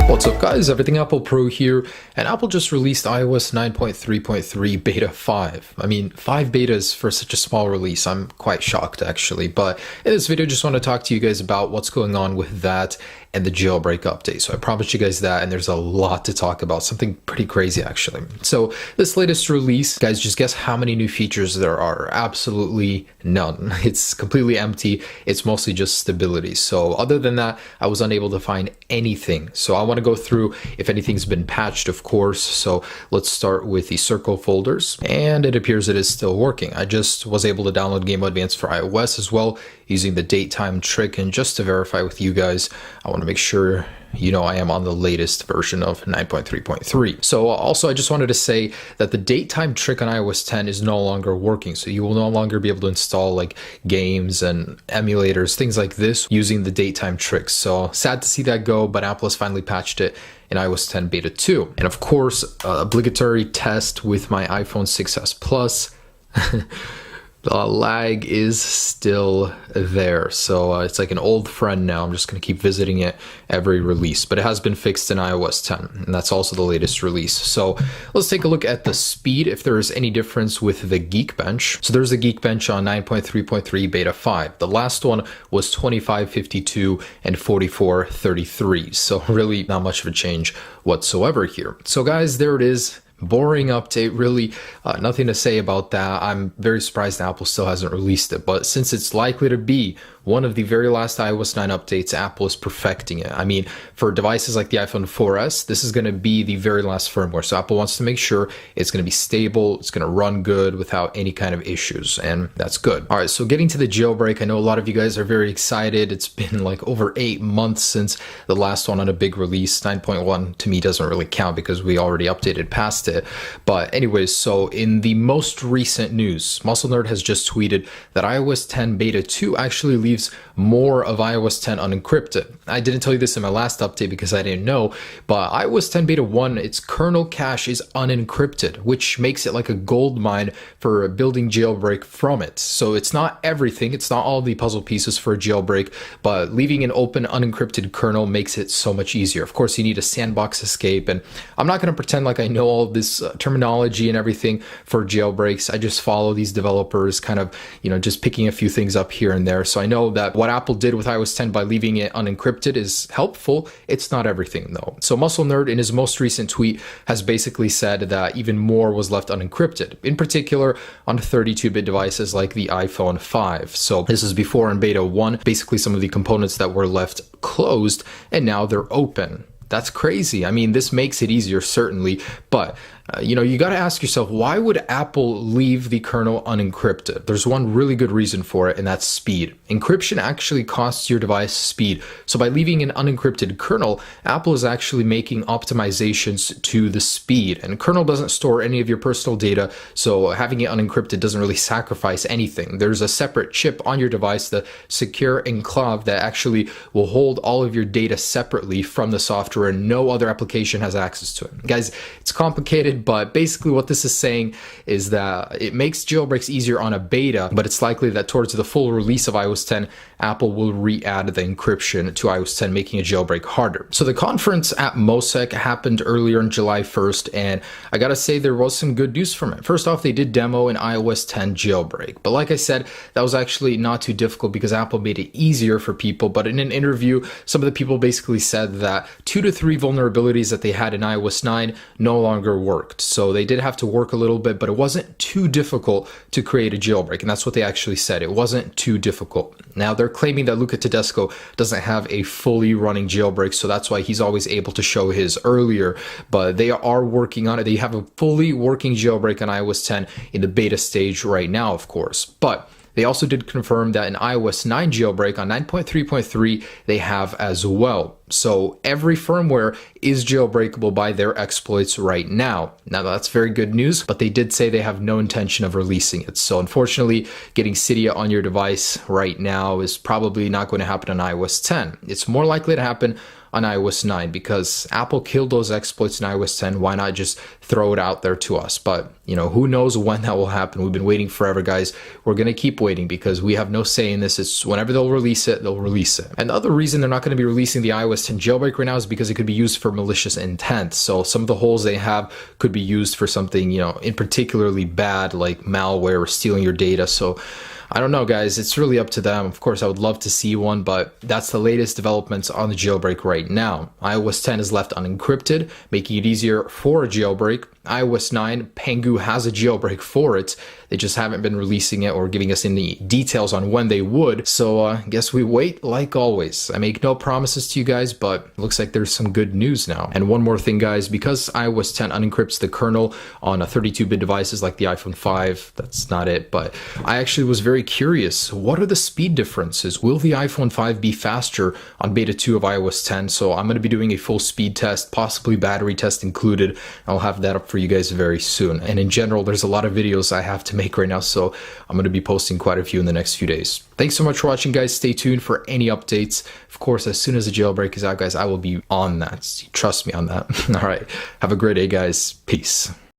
What's up guys, Everything Apple Pro here, and Apple just released iOS 9.3.3 Beta 5. I mean, 5 betas for such a small release. I'm quite shocked actually, but in this video I just want to talk to you guys about what's going on with that and the jailbreak update. So I promised you guys that, and there's a lot to talk about, something pretty crazy actually. So this latest release, guys, just guess how many new features there are. Absolutely none. It's completely empty. It's mostly just stability. So other than that, I was unable to find anything. So I want to go through if anything's been patched, of course. So let's start with the circle folders, and it appears it is still working. I just was able to download Game Mode Advanced for iOS as well using the date time trick, and just to verify with you guys, I want to make sure you know I am on the latest version of 9.3.3. So also I just wanted to say that the date time trick on iOS 10 is no longer working. So you will no longer be able to install like games and emulators, things like this, using the date time tricks. So sad to see that go, but Apple has finally patched it in iOS 10 Beta 2. And of course, obligatory test with my iPhone 6s Plus. Lag is still there, so it's like an old friend now. I'm just going to keep visiting it every release, but it has been fixed in iOS 10, and that's also the latest release. So let's take a look at the speed, if there is any difference with the Geekbench. So there's a Geekbench on 9.3.3 Beta 5. The last one was 2552 and 4433, so really not much of a change whatsoever here. So guys, there it is. Boring update, really nothing to say about that. I'm very surprised Apple still hasn't released it, but since it's likely to be one of the very last iOS 9 updates, Apple is perfecting it. I mean, for devices like the iPhone 4S, this is going to be the very last firmware. So Apple wants to make sure it's going to be stable, it's going to run good without any kind of issues, and that's good. All right, so getting to the jailbreak, I know a lot of you guys are very excited. It's been like over 8 months since the last one on a big release. 9.1 to me doesn't really count because we already updated past it. But anyways, so in the most recent news, Muscle Nerd has just tweeted that iOS 10 Beta 2 actually leaves more of iOS 10 unencrypted. I didn't tell you this in my last update because I didn't know, but iOS 10 Beta 1, its kernel cache is unencrypted, which makes it like a gold mine for building jailbreak from it. So it's not everything, it's not all the puzzle pieces for a jailbreak, but leaving an open unencrypted kernel makes it so much easier. Of course, you need a sandbox escape, and I'm not going to pretend like I know all this terminology and everything for jailbreaks. I just follow these developers, kind of, you know, just picking a few things up here and there. So I know that what Apple did with iOS 10 by leaving it unencrypted is helpful. It's not everything though. So Muscle Nerd in his most recent tweet has basically said that even more was left unencrypted, in particular on 32-bit devices like the iPhone 5. So this is before in Beta 1, basically some of the components that were left closed and now they're open. That's crazy. I mean, this makes it easier, certainly, but you know, you got to ask yourself, why would Apple leave the kernel unencrypted? There's one really good reason for it, and that's speed. Encryption actually costs your device speed. So by leaving an unencrypted kernel, Apple is actually making optimizations to the speed. And kernel doesn't store any of your personal data, so having it unencrypted doesn't really sacrifice anything. There's a separate chip on your device, the secure enclave, that actually will hold all of your data separately from the software, and no other application has access to it. Guys, it's complicated, but basically what this is saying is that it makes jailbreaks easier on a beta, but it's likely that towards the full release of iOS 10, Apple will re-add the encryption to iOS 10, making a jailbreak harder. So the conference at MOSEC happened earlier on July 1st, and I gotta say there was some good news from it. First off, they did demo an iOS 10 jailbreak, but like I said, that was actually not too difficult because Apple made it easier for people. But in an interview, some of the people basically said that 2 to 3 vulnerabilities that they had in iOS 9 no longer worked. So they did have to work a little bit, but it wasn't too difficult to create a jailbreak. And that's what they actually said. It wasn't too difficult. Now they're claiming that Luca Tedesco doesn't have a fully running jailbreak, so that's why he's always able to show his earlier, but they are working on it. They have a fully working jailbreak on iOS 10 in the beta stage right now, of course. But they also did confirm that an iOS 9 jailbreak on 9.3.3 they have as well. So every firmware is jailbreakable by their exploits right now. Now that's very good news, but they did say they have no intention of releasing it. So unfortunately, getting Cydia on your device right now is probably not going to happen on iOS 10. It's more likely to happen on iOS 9 because Apple killed those exploits in iOS 10. Why not just throw it out there to us? But who knows when that will happen. We've been waiting forever, guys. We're going to keep waiting because we have no say in this. It's whenever they'll release it, they'll release it. And the other reason they're not going to be releasing the iOS 10 jailbreak right now is because it could be used for malicious intent. So some of the holes they have could be used for something, in particularly bad, like malware or stealing your data. So I don't know, guys. It's really up to them. Of course, I would love to see one, but that's the latest developments on the jailbreak right now. iOS 10 is left unencrypted, making it easier for a jailbreak. iOS 9, Pengu has a jailbreak for it. They just haven't been releasing it or giving us any details on when they would. So I guess we wait like always. I make no promises to you guys, but it looks like there's some good news now. And one more thing, guys, because iOS 10 unencrypts the kernel on 32-bit devices like the iPhone 5, that's not it, but I actually was very curious. What are the speed differences? Will the iPhone 5 be faster on beta 2 of iOS 10? So I'm going to be doing a full speed test, possibly battery test included. I'll have that up for you guys very soon. And in general, there's a lot of videos I have to make right now, so I'm going to be posting quite a few in the next few days. Thanks so much for watching, guys. Stay tuned for any updates. Of course, as soon as the jailbreak is out, guys, I will be on that. Trust me on that. All right. Have a great day, guys. Peace.